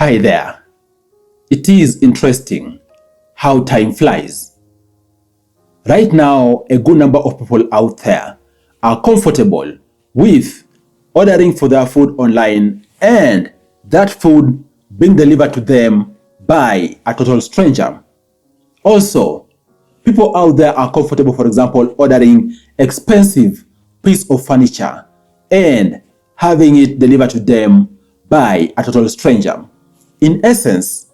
Hi there. It is interesting how time flies. Right now, a good number of people out there are comfortable with ordering for their food online and that food being delivered to them by a total stranger. Also, people out there are comfortable, for example, ordering expensive piece of furniture and having it delivered to them by a total stranger. In essence,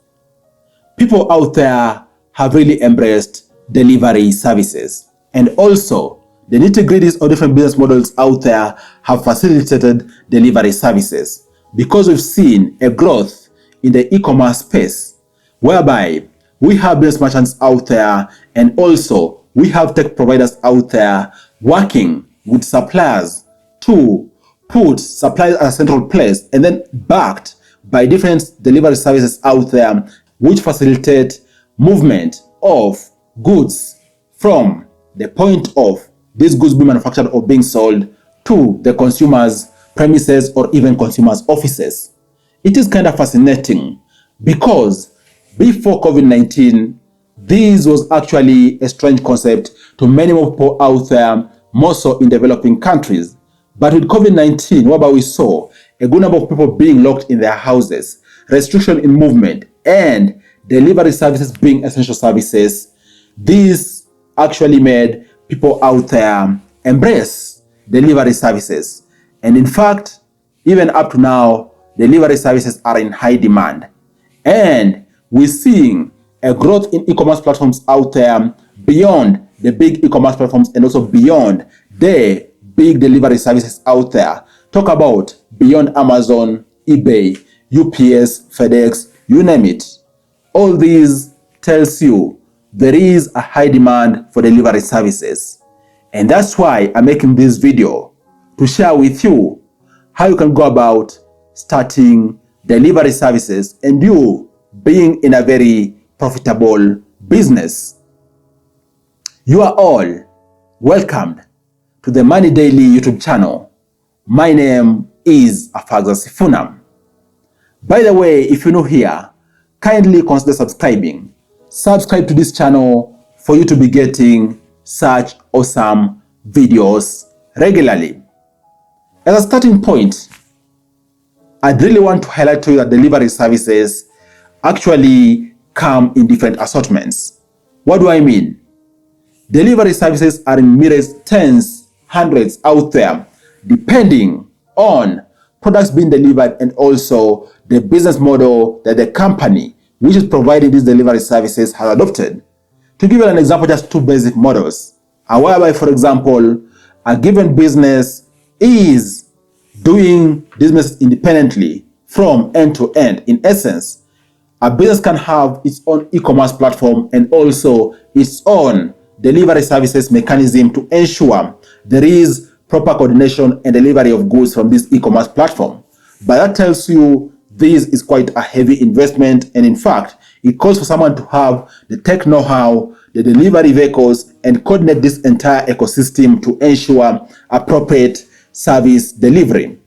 people out there have really embraced delivery services. And also, the nitty-gritties of different business models out there have facilitated delivery services because we've seen a growth in the e-commerce space whereby we have business merchants out there and also we have tech providers out there working with suppliers to put supplies at a central place and then backed by different delivery services out there which facilitate movement of goods from the point of these goods being manufactured or being sold to the consumer's premises or even consumer's offices. It is kind of fascinating because before COVID-19, this was actually a strange concept to many more people out there, more so in developing countries. But with COVID-19, whereby we saw a good number of people being locked in their houses, restriction in movement, and delivery services being essential services, this actually made people out there embrace delivery services. And in fact, even up to now, delivery services are in high demand. And we're seeing a growth in e-commerce platforms out there beyond the big e-commerce platforms and also beyond the big delivery services out there. Talk about beyond Amazon, eBay, UPS, FedEx, you name it. All these tells you there is a high demand for delivery services. And that's why I'm making this video to share with you how you can go about starting delivery services and you being in a very profitable business. You are all welcomed to the Money Daily YouTube channel. My name is Afagza Sifunam. By the way, if you're new here, kindly consider subscribing. Subscribe to this channel for you to be getting such awesome videos regularly. As a starting point, I'd really want to highlight to you that delivery services actually come in different assortments. What do I mean? Delivery services are in myriads, tens, hundreds out there, depending on products being delivered and also the business model that the company which is providing these delivery services has adopted. To give you an example, just two basic models, whereby, for example, a given business is doing business independently from end to end. In essence, a business can have its own e-commerce platform and also its own delivery services mechanism to ensure there is proper coordination and delivery of goods from this e-commerce platform. But that tells you this is quite a heavy investment, and in fact, it calls for someone to have the tech know-how, the delivery vehicles, and coordinate this entire ecosystem to ensure appropriate service delivery.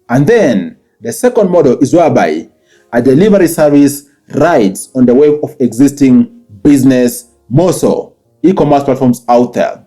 And then the second model is whereby a delivery service rides on the wave of existing business, more so e-commerce platforms out there.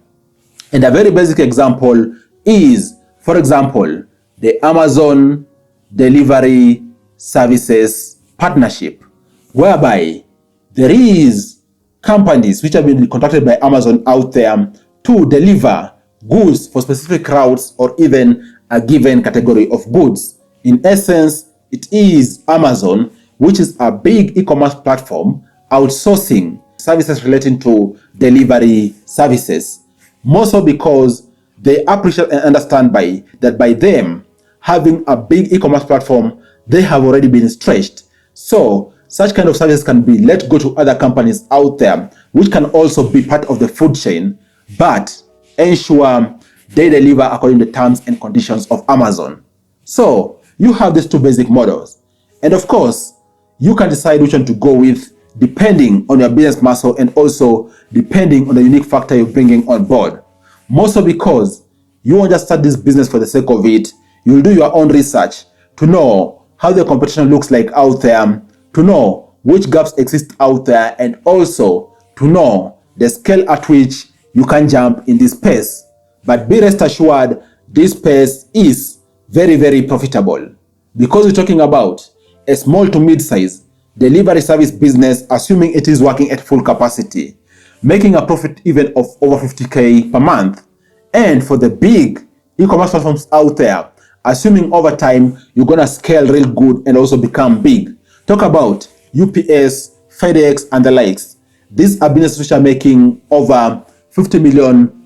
And a very basic example is, for example, the Amazon delivery services partnership, whereby there is companies which have been contracted by Amazon out there to deliver goods for specific routes or even a given category of goods. In essence, it is Amazon, which is a big e-commerce platform, outsourcing services relating to delivery services. More so because they appreciate and understand that by them having a big e-commerce platform, they have already been stretched. So such kind of services can be let go to other companies out there, which can also be part of the food chain, but ensure they deliver according to the terms and conditions of Amazon. So you have these two basic models. And of course, you can decide which one to go with depending on your business muscle and also depending on the unique factor you're bringing on board. More so because you won't just start this business for the sake of it. You'll do your own research to know how the competition looks like out there, to know which gaps exist out there, and also to know the scale at which you can jump in this space. But be rest assured, this space is very, very profitable, because we're talking about a small to mid-size delivery service business, assuming it is working at full capacity, making a profit even of over 50K per month. And for the big e-commerce platforms out there, assuming over time you're gonna scale real good and also become big. Talk about UPS, FedEx, and the likes. These are businesses which are making over $50 million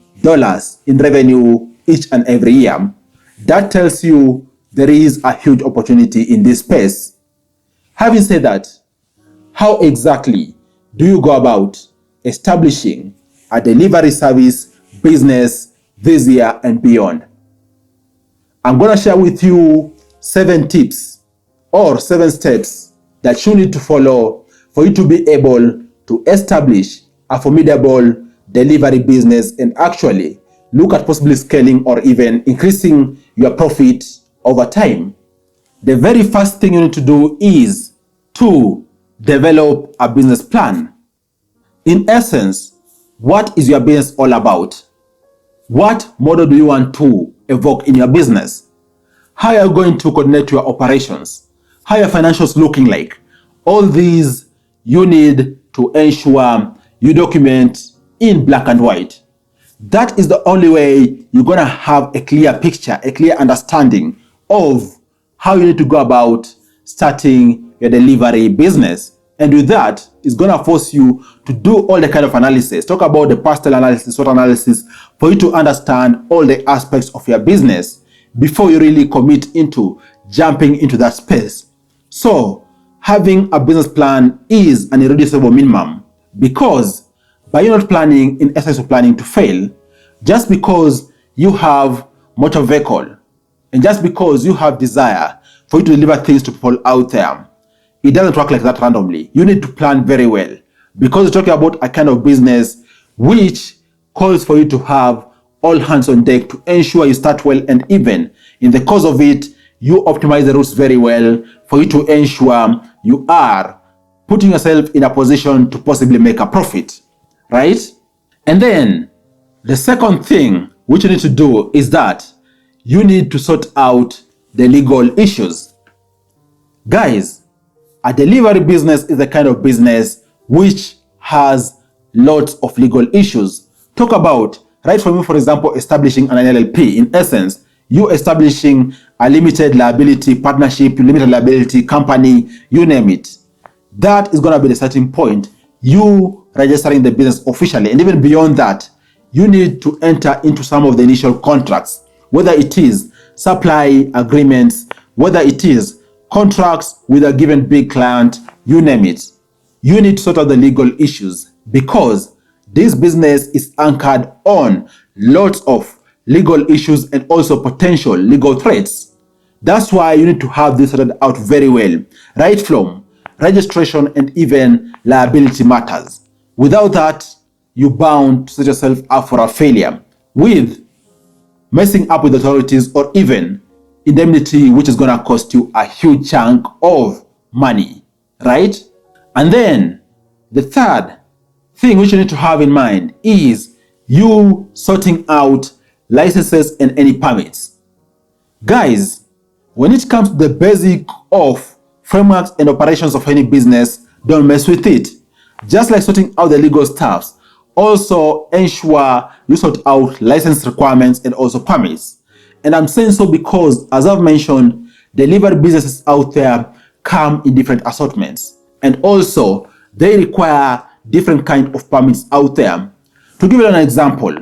in revenue each and every year. That tells you there is a huge opportunity in this space. Having said that, how exactly do you go about establishing a delivery service business this year and beyond? I'm going to share with you 7 tips or 7 steps that you need to follow for you to be able to establish a formidable delivery business and actually look at possibly scaling or even increasing your profit over time. The very first thing you need to do is to develop a business plan. In essence, what is your business all about? What model do you want to evoke in your business? How are you going to coordinate your operations? How are your financials looking like? All these you need to ensure you document in black and white. That is the only way you're going to have a clear picture, a clear understanding of how you need to go about starting your delivery business. And with that, it's going to force you to do all the kind of analysis. Talk about the past analysis, SWOT analysis, for you to understand all the aspects of your business before you really commit into jumping into that space. So having a business plan is an irreducible minimum, because by you not planning, in essence of planning to fail, just because you have motor vehicle and just because you have desire for you to deliver things to people out there, it doesn't work like that randomly. You need to plan very well, because you're talking about a kind of business which calls for you to have all hands on deck to ensure you start well, and even in the course of it, you optimize the routes very well for you to ensure you are putting yourself in a position to possibly make a profit, right? And then the second thing which you need to do is that you need to sort out the legal issues. Guys, a delivery business is the kind of business which has lots of legal issues. Talk about, right from you, for example, establishing an LLP. In essence, you establishing a limited liability partnership, limited liability company, you name it. That is going to be the starting point. You registering the business officially. And even beyond that, you need to enter into some of the initial contracts, whether it is supply agreements, whether it is contracts with a given big client, you name it. You need to sort out the legal issues, because this business is anchored on lots of legal issues and also potential legal threats. That's why you need to have this sorted out very well, right from registration and even liability matters. Without that, you're bound to set yourself up for a failure with messing up with authorities or even indemnity, which is going to cost you a huge chunk of money, right? And then the third thing which you need to have in mind is you sorting out licenses and any permits. Guys, when it comes to the basic of frameworks and operations of any business, don't mess with it. Just like sorting out the legal stuffs, also ensure you sort out license requirements and also permits. And I'm saying so because, as I've mentioned, delivery businesses out there come in different assortments, and also they require different kind of permits out there. To give you an example,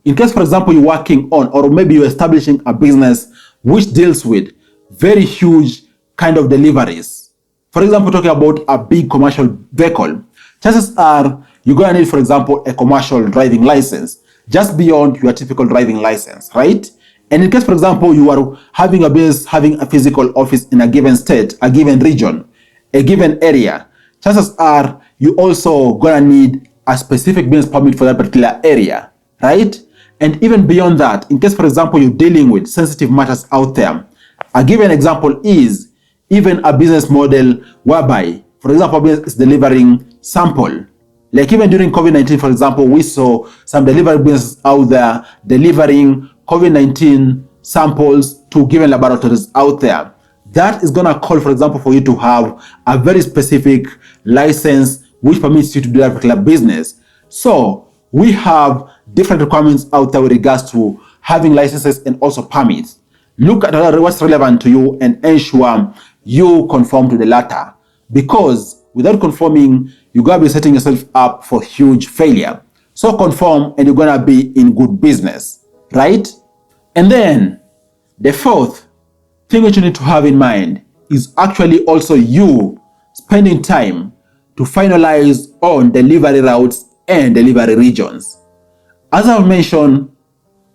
in case, for example, you're working on, or maybe you're establishing a business which deals with very huge kind of deliveries. For example, talking about a big commercial vehicle, chances are you're going to need, for example, a commercial driving license just beyond your typical driving license, right? And in case, for example, you are having a business, having a physical office in a given state, a given region, a given area, chances are you also going to need a specific business permit for that particular area, right? And even beyond that, in case, for example, you're dealing with sensitive matters out there, a given example is even a business model whereby, for for example, business is delivering sample. Like even during COVID-19, for example, we saw some delivery businesses out there delivering COVID-19 samples to given laboratories out there. That is going to call, for example, for you to have a very specific license which permits you to do that particular business. So we have different requirements out there with regards to having licenses and also permits. Look at what's relevant to you and ensure you conform to the latter. Because without conforming, you're going to be setting yourself up for huge failure. So conform and you're going to be in good business, right? And then the fourth thing which you need to have in mind is actually also you spending time to finalize on delivery routes and delivery regions. As I've mentioned,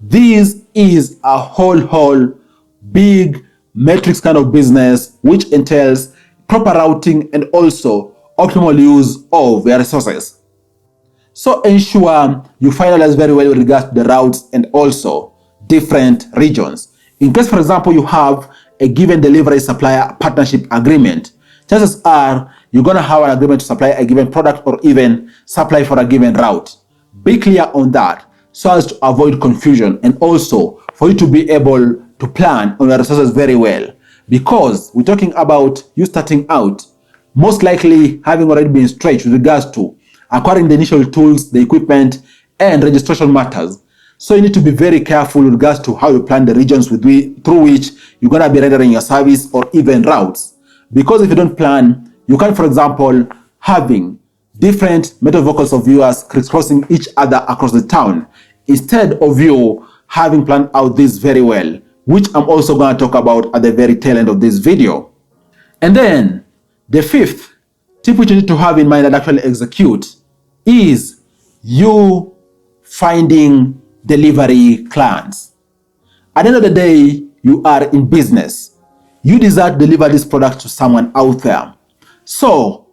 this is a whole big matrix kind of business which entails proper routing and also optimal use of your resources. So ensure you finalize very well with regards to the routes and also different regions. In case, for example, you have a given delivery supplier partnership agreement, chances are you're going to have an agreement to supply a given product or even supply for a given route. Be clear on that so as to avoid confusion and also for you to be able to plan on your resources very well. Because we're talking about you starting out, most likely having already been stretched with regards to acquiring the initial tools, the equipment, and registration matters. So you need to be very careful with regards to how you plan the regions through which you're going to be rendering your service or even routes. Because if you don't plan, you can, for example, having different motor vehicles of viewers crisscrossing each other across the town, instead of you having planned out this very well, which I'm also going to talk about at the very tail end of this video. And then the fifth tip which you need to have in mind and actually execute is you finding delivery clients. At the end of the day, you are in business. You desire to deliver this product to someone out there. So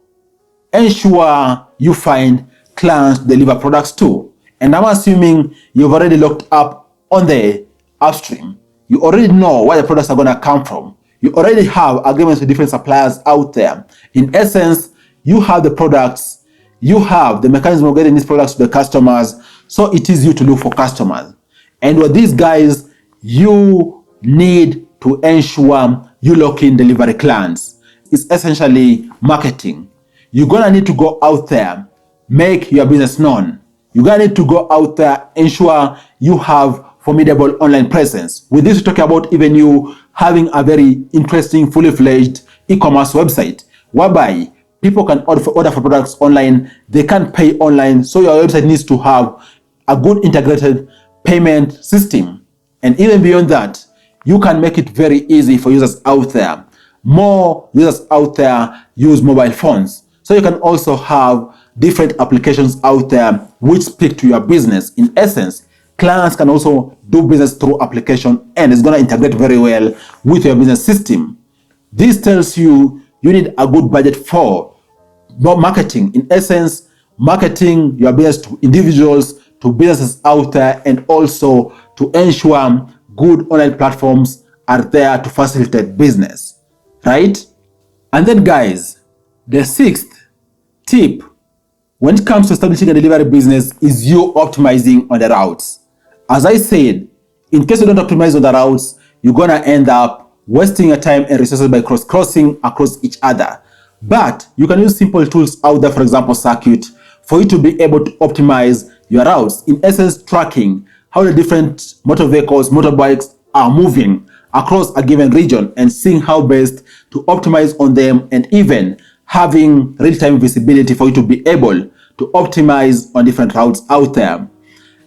ensure you find clients to deliver products to. And I'm assuming you've already looked up on the upstream. You already know where the products are going to come from. You already have agreements with different suppliers out there. In essence, you have the products, you have the mechanism of getting these products to the customers, so it is you to look for customers. And with these guys, you need to ensure you lock in delivery clients. It's essentially marketing. You're going to need to go out there, make your business known. You're going to need to go out there, ensure you have formidable online presence. With this, we're talking about even you having a very interesting, fully fledged e-commerce website whereby people can order for products online, they can pay online. So your website needs to have a good integrated payment system. And even beyond that, you can make it very easy for users out there. More users out there use mobile phones. So you can also have different applications out there which speak to your business. In essence, clients can also do business through application and it's going to integrate very well with your business system. This tells you you need a good budget for marketing. In essence, marketing your business to individuals, to businesses out there, and also to ensure good online platforms are there to facilitate business, right? And then guys, the sixth tip when it comes to establishing a delivery business is you optimizing on the routes. As I said, in case you don't optimize on the routes, you're going to end up wasting your time and resources by crossing across each other. But you can use simple tools out there, for example, Circuit, for you to be able to optimize your routes. In essence, tracking how the different motor vehicles, motorbikes are moving across a given region and seeing how best to optimize on them, and even having real-time visibility for you to be able to optimize on different routes out there.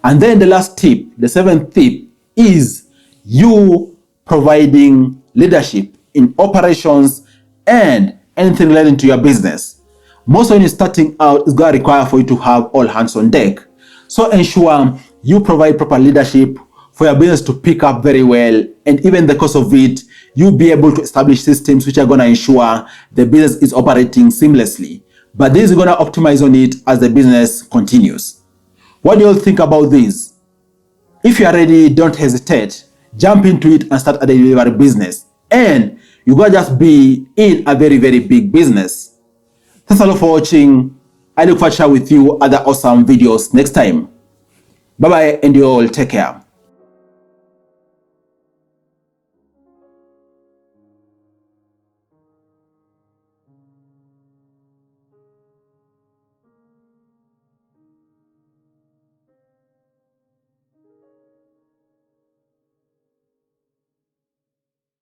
And then the last tip, the seventh tip, is you providing leadership in operations and anything relating to your business. Most when you're starting out, it's going to require for you to have all hands on deck. So ensure you provide proper leadership for your business to pick up very well, and even in the course of it, you'll be able to establish systems which are going to ensure the business is operating seamlessly. But this is going to optimize on it as the business continues. What do you all think about this? If you are ready, don't hesitate. Jump into it and start a delivery business. And you're going to just be in a very, very big business. Thank Thanks a lot for watching. I look forward to share with you other awesome videos next time. Bye bye and you all take care.